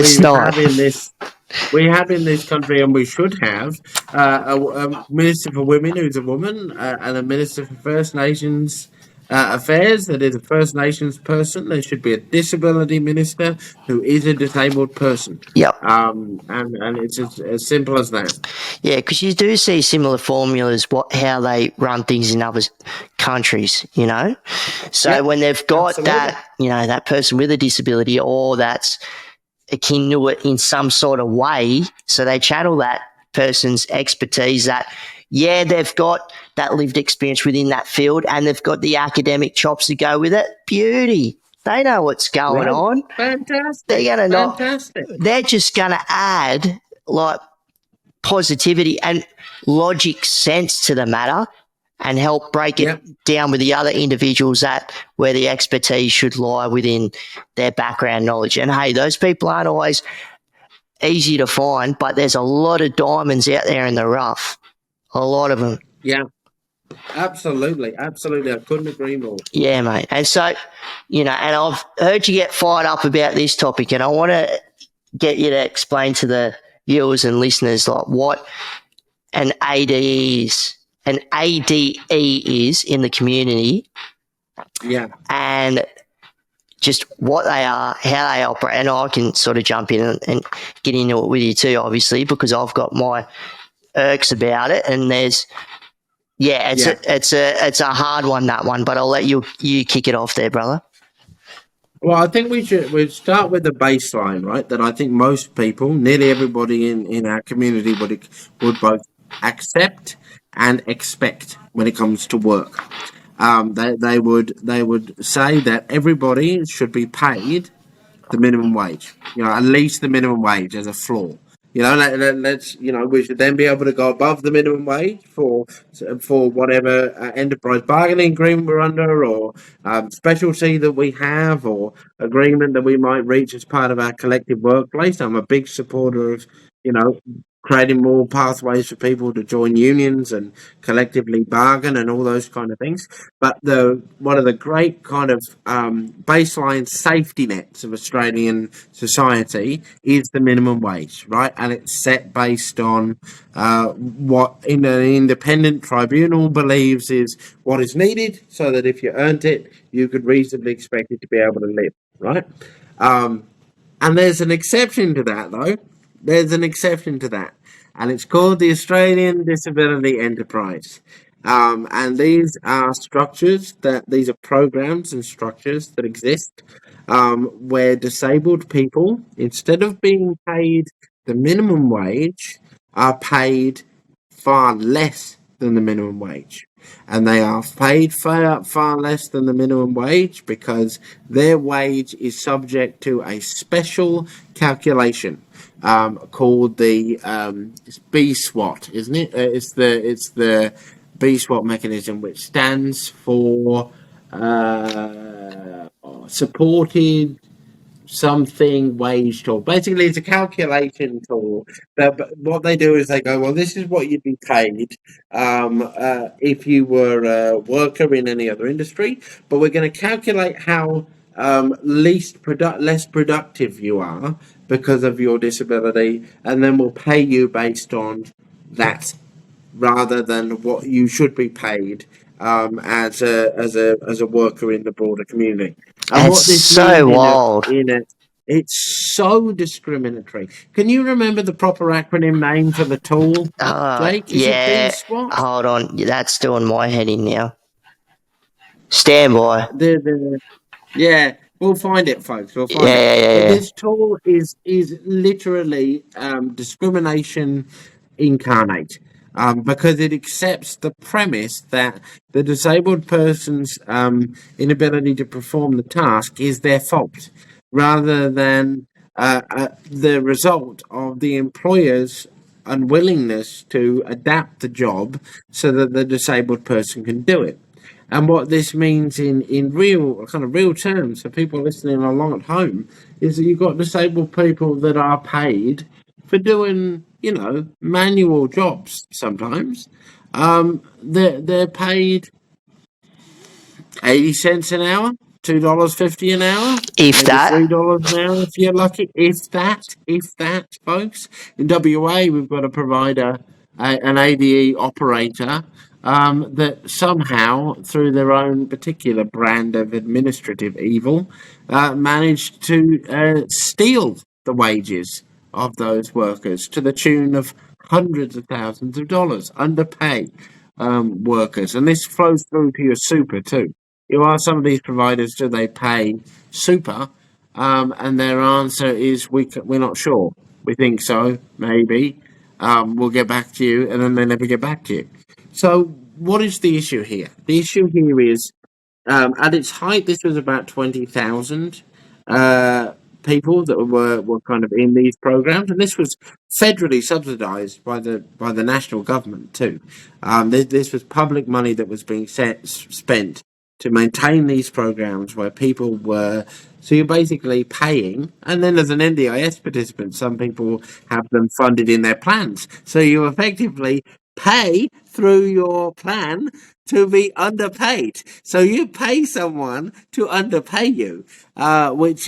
We have in this country, and we should have, a Minister for Women who's a woman, and a Minister for First Nations Affairs that is a First Nations person. There should be a disability minister who is a disabled person. Yep. And it's as simple as that. Yeah, because you do see similar formulas how they run things in other countries, So when they've got that, that person with a disability, or that's akin to it in some sort of way, so they channel that person's expertise, that they've got that lived experience within that field, and they've got the academic chops to go with it. Beauty. They know what's going on. Fantastic. They're just gonna add like positivity and logic sense to the matter, and help break it down with the other individuals where the expertise should lie within their background knowledge. And hey, those people aren't always easy to find, but there's a lot of diamonds out there in the rough. A lot of them. Yeah. Absolutely, absolutely. I couldn't agree more. Yeah, mate. And so, and I've heard you get fired up about this topic, and I want to get you to explain to the viewers and listeners like what an ADE is in the community, Yeah, and just what they are, how they operate. And I can sort of jump in and get into it with you too, obviously, because I've got my irks about it. And there's, yeah. it's a hard one, that one. But I'll let you kick it off there, brother. Well, I think we start with the baseline, right? That I think most people, nearly everybody in our community, would both accept and expect when it comes to work. They would say that everybody should be paid the minimum wage. At least the minimum wage as a floor. Let's we should then be able to go above the minimum wage for whatever enterprise bargaining agreement we're under, or specialty that we have, or agreement that we might reach as part of our collective workplace. I'm a big supporter of you know creating more pathways for people to join unions and collectively bargain and all those kind of things. But the one of the great kind of baseline safety nets of Australian society is the minimum wage, right? And it's set based on what in an independent tribunal believes is what is needed, so that if you earned it, you could reasonably expect it to be able to live, right? And there's an exception to that, though. There's an exception to that, and it's called the Australian Disability Enterprise. And these are these are programs and structures that exist where disabled people, instead of being paid the minimum wage, are paid far less than the minimum wage. And they are paid far less than the minimum wage because their wage is subject to a special calculation called the BSWAT, isn't it? It's the BSWAT mechanism, which stands for supported something wage tool. Basically, it's a calculation tool. But what they do is they go, well, this is what you'd be paid if you were a worker in any other industry, but we're going to calculate how less productive you are because of your disability, and then we'll pay you based on that rather than what you should be paid as a worker in the broader community. And It's what this so means wild. it's so discriminatory. Can you remember the proper acronym name for the tool, Jake? Is it Yeah. BSWAT? Hold on. That's doing my head in now. Stand by. Yeah, we'll find it, folks. We'll Yeah, find it. yeah, yeah, But yeah. this tool is literally discrimination incarnate, because it accepts the premise that the disabled person's inability to perform the task is their fault, rather than the result of the employer's unwillingness to adapt the job so that the disabled person can do it. And what this means in real terms for people listening along at home is that you've got disabled people that are paid for doing, manual jobs sometimes. They're paid 80 cents an hour, $2.50 an hour, If maybe that. $3 an hour if you're lucky. If that, folks. In WA, we've got a provider, an ADE operator, that somehow, through their own particular brand of administrative evil, managed to steal the wages of those workers to the tune of hundreds of thousands of dollars, underpay workers. And this flows through to your super too. You ask some of these providers, do they pay super? And their answer is, we're not sure. We think so, maybe. We'll get back to you, and then they never get back to you. So, what is the issue here? The issue here is, at its height, this was about 20,000 people that were kind of in these programs, and this was federally subsidised by the national government too. This was public money that was being spent to maintain these programs where people were. So you're basically paying, and then as an NDIS participant, some people have them funded in their plans. So you're effectively pay through your plan to be underpaid. So you pay someone to underpay you, That's which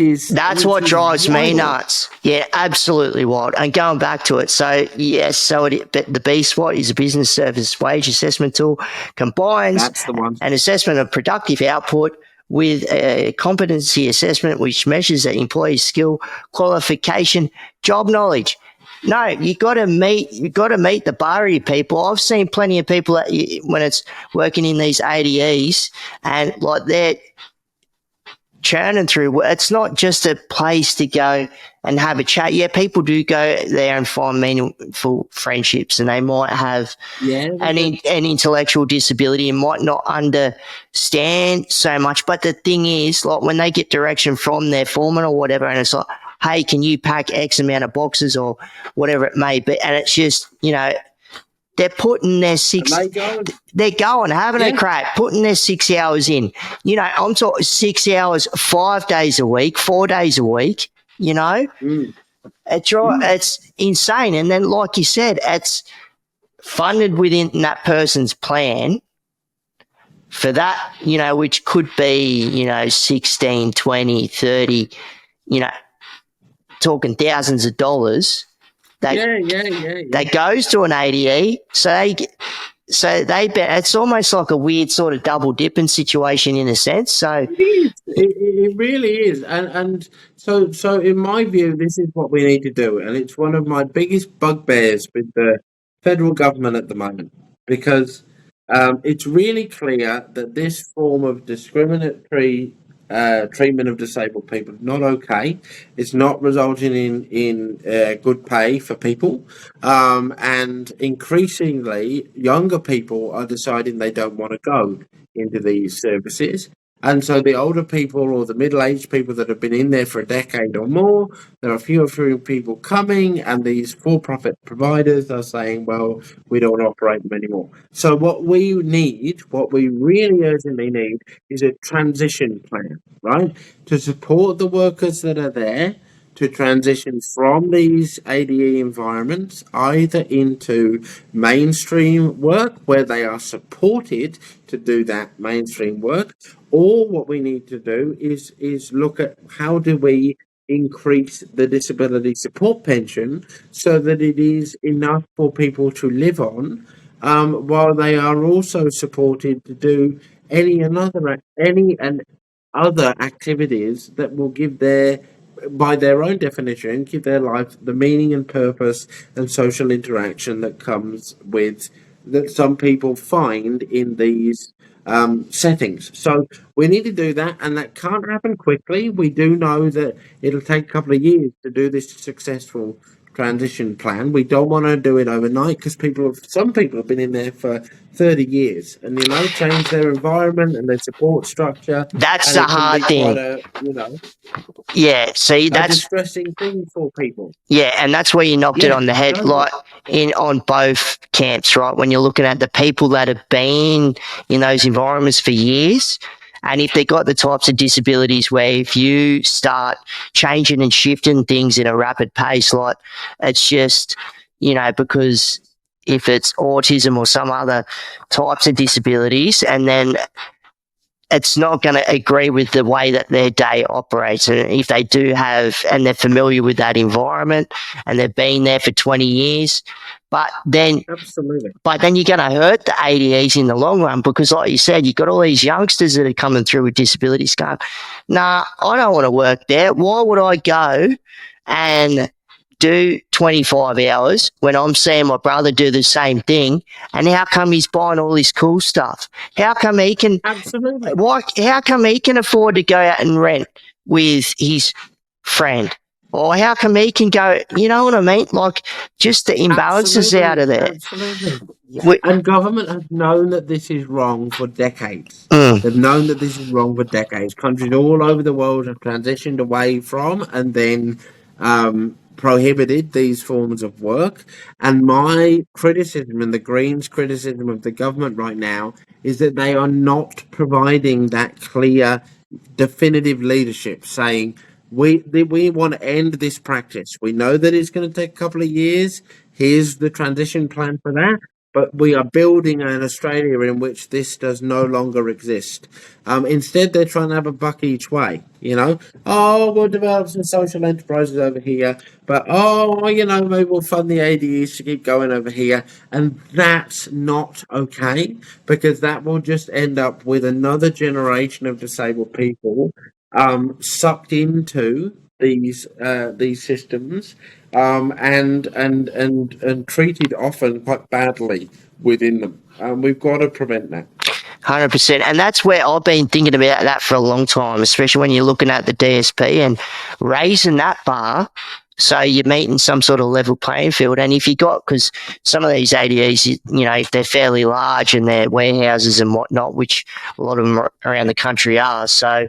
what is drives me wild. nuts. Yeah, absolutely wild. And going back to it, so yes, but the BSWAT is a business service wage assessment tool, combines That's the one. an assessment of productive output with a competency assessment which measures an employee's skill, qualification, job knowledge. No, you got to meet the Bari people. I've seen plenty of people that when it's working in these ADEs and like they're churning through. It's not just a place to go and have a chat. Yeah, people do go there and find meaningful friendships, and they might have Yeah, an intellectual disability and might not understand so much. But the thing is, like when they get direction from their foreman or whatever, and it's like, hey, can you pack X amount of boxes or whatever it may be? And it's just, they're putting their they're going, having a crack, putting their 6 hours in. I'm talking 6 hours, 5 days a week, 4 days a week, It's insane. And then, like you said, it's funded within that person's plan for that, which could be, 16, 20, 30, talking thousands of dollars. That goes to an ADE, it's almost like a weird sort of double dipping situation in a sense. So it really is, and so in my view, this is what we need to do, and it's one of my biggest bugbears with the federal government at the moment, because it's really clear that this form of discriminatory treatment of disabled people is not okay. It's not resulting in good pay for people, and increasingly younger people are deciding they don't want to go into these services. And so the older people or the middle-aged people that have been in there for a decade or more, there are fewer and fewer people coming, and these for-profit providers are saying, well, we don't operate them anymore. So what we really urgently need, is a transition plan, right? To support the workers that are there to transition from these ADE environments either into mainstream work where they are supported to do that mainstream work, or what we need to do is look at how do we increase the disability support pension so that it is enough for people to live on, while they are also supported to do any and other activities that will give by their own definition, give their life the meaning and purpose and social interaction that comes with that some people find in these settings. So we need to do that, and that can't happen quickly. We do know that it'll take a couple of years to do this successful transition plan. We don't want to do it overnight because some people have been in there for 30 years and change their environment and their support structure. that's And the it can be hard thing. Yeah, see, a distressing thing for people. Yeah, and that's where you knocked it on the head, like on both camps, right? When you're looking at the people that have been in those environments for years, and if they've got the types of disabilities where if you start changing and shifting things in a rapid pace, like it's just, because if it's autism or some other types of disabilities, and then it's not going to agree with the way that their day operates. And if they do and they're familiar with that environment and they've been there for 20 years, Absolutely. But then you're going to hurt the ADEs in the long run because, like you said, you've got all these youngsters that are coming through with disabilities going, nah, I don't want to work there. Why would I go and do 25 hours when I'm seeing my brother do the same thing? And how come he's buying all this cool stuff? How come he can? Absolutely. How come he can afford to go out and rent with his friend? Or how come he can go? You know what I mean? Like just the imbalances out of there. Absolutely. And government have known that this is wrong for decades. They've known that this is wrong for decades. Countries all over the world have transitioned away from and then prohibited these forms of work. And my criticism and the Greens' criticism of the government right now is that they are not providing that clear, definitive leadership saying, we want to end this practice. We know that it's going to take a couple of years. Here's the transition plan for that. but we are building an Australia in which this does no longer exist. Instead, they're trying to have a buck each way. Oh, we'll develop some social enterprises over here, but maybe we'll fund the ADEs to keep going over here, and that's not okay, because that will just end up with another generation of disabled people sucked into these systems, and treated often quite badly within them. We've got to prevent that. 100%. And that's where I've been thinking about that for a long time, especially when you're looking at the DSP and raising that bar so you're meeting some sort of level playing field. And if you got, because some of these ADEs, they're fairly large and they're warehouses and whatnot, which a lot of them around the country are. So,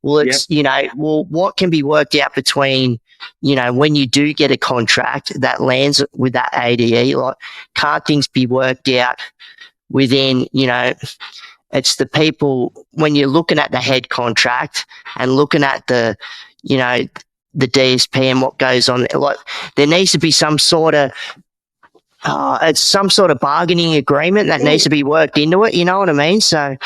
it's, what can be worked out between, when you do get a contract that lands with that ADE, like, can't things be worked out within, it's the people, when you're looking at the head contract and looking at the DSP and what goes on, like, there needs to be some sort of it's some sort of bargaining agreement that needs to be worked into it. You know what I mean? So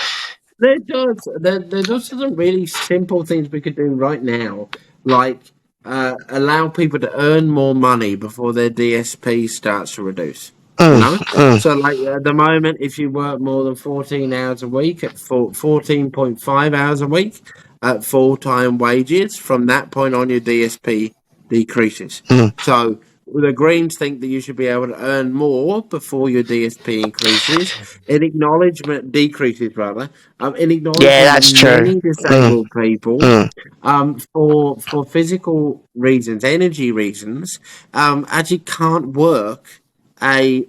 there does. There's also some really simple things we could do right now, like allow people to earn more money before their DSP starts to reduce. So, like, at the moment, if you work more than 14 hours a week at 14.5 hours a week at full-time wages, from that point on, your DSP decreases. So the Greens think that you should be able to earn more before your DSP increases. In acknowledgement, decreases rather. In acknowledgement, that's true. Many disabled people, for physical reasons, energy reasons, actually can't work a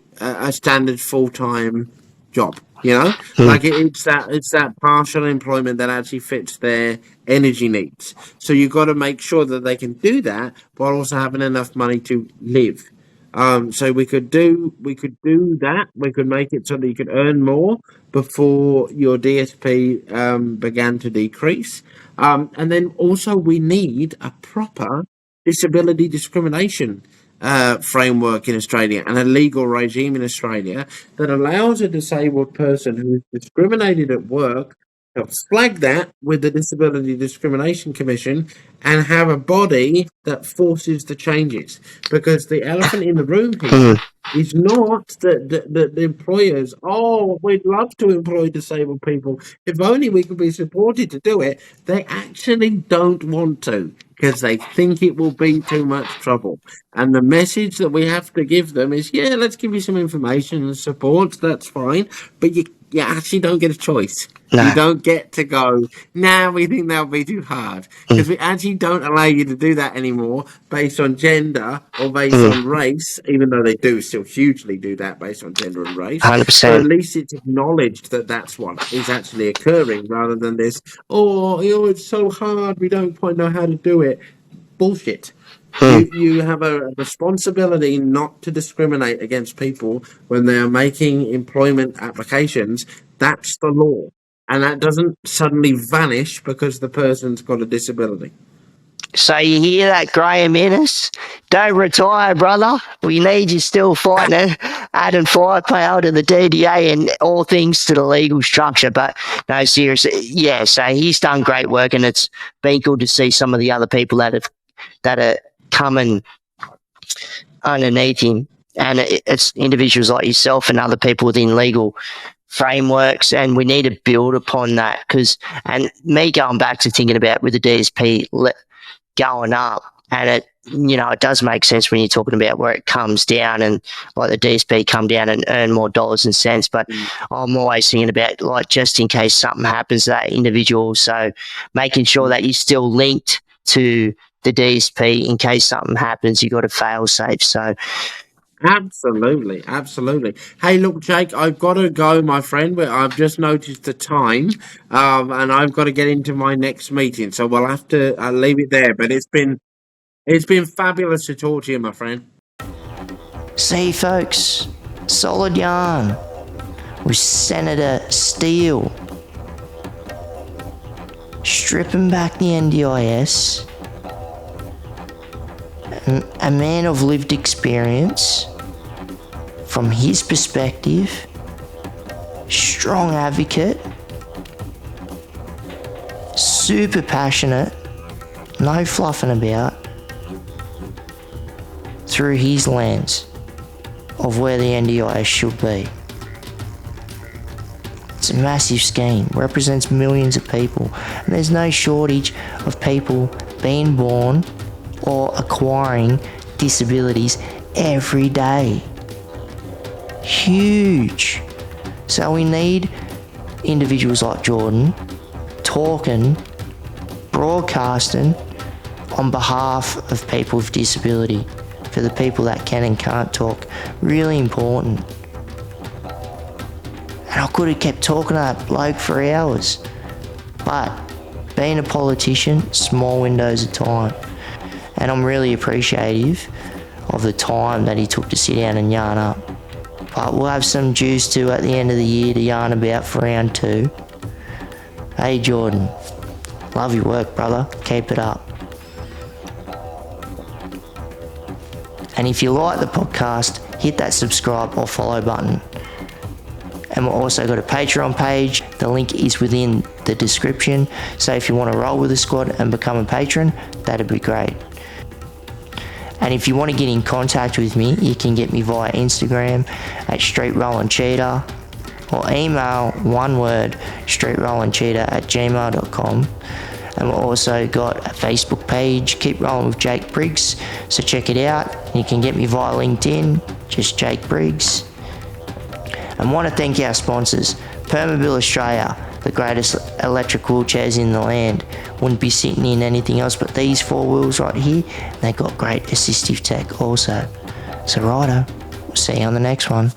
standard full-time job. Like, it's that partial employment that actually fits their energy needs. So you've got to make sure that they can do that while also having enough money to live. So we could do that. We could make it so that you could earn more before your DSP began to decrease. And then also we need a proper disability discrimination framework in Australia and a legal regime in Australia that allows a disabled person who is discriminated at work to flag that with the Disability Discrimination Commission and have a body that forces the changes. Because the elephant in the room here is not that the employers, we'd love to employ disabled people. If only we could be supported to do it. They actually don't want to, because they think it will be too much trouble. And the message that we have to give them is, let's give you some information and support, that's fine, but you actually don't get a choice. No. You don't get to go, we think that'll be too hard. Because we actually don't allow you to do that anymore based on gender or based on race, even though they do still hugely do that based on gender and race. 100%. But at least it's acknowledged that that's what is actually occurring, rather than this, it's so hard, we don't quite know how to do it. Bullshit. You have a responsibility not to discriminate against people when they are making employment applications. That's the law. And that doesn't suddenly vanish because the person's got a disability. So you hear that, Graham Ennis? Don't retire, brother. We need you still fighting, adding firepower to the DDA and all things to the legal structure. But no, seriously, so he's done great work, and it's been good to see some of the other people that are coming underneath him. And it's individuals like yourself and other people within legal frameworks, and we need to build upon that. And me going back to thinking about with the DSP going up, and it does make sense when you're talking about where it comes down, and like the DSP come down and earn more dollars and cents. But I'm always thinking about, like, just in case something happens to that individual, so making sure that you're still linked to the DSP in case something happens. You got to fail safe. So absolutely. Hey, look, Jake, I've got to go, my friend, but I've just noticed the time, and I've got to get into my next meeting, so we'll have to leave it there. But it's been fabulous to talk to you, my friend. See, folks, solid yarn with Senator Steele, stripping back the NDIS. A man of lived experience from his perspective, strong advocate, super passionate, no fluffing about, through his lens of where the NDIS should be. It's a massive scheme, represents millions of people, and there's no shortage of people being born or acquiring disabilities every day. Huge. So we need individuals like Jordon talking, broadcasting on behalf of people with disability, for the people that can and can't talk. Really important. And I could have kept talking to that bloke for hours, but being a politician, small windows of time, and I'm really appreciative of the time that he took to sit down and yarn up. But we'll have some juice too at the end of the year to yarn about for round 2. Hey Jordon, love your work, brother. Keep it up. And if you like the podcast, hit that subscribe or follow button. And we've also got a Patreon page. The link is within the description. So if you want to roll with the squad and become a patron, that'd be great. And if you want to get in contact with me, you can get me via Instagram at streetrollandcheetah, or email one word, streetrollandcheetah@gmail.com. And we've also got a Facebook page, Keep Rolling with Jake Briggs, so check it out. You can get me via LinkedIn, just Jake Briggs. And want to thank our sponsors, Permobil Australia, the greatest electric wheelchairs in the land. Wouldn't be sitting in anything else but these 4 wheels right here. They've got great assistive tech also. So righto, we'll see you on the next one.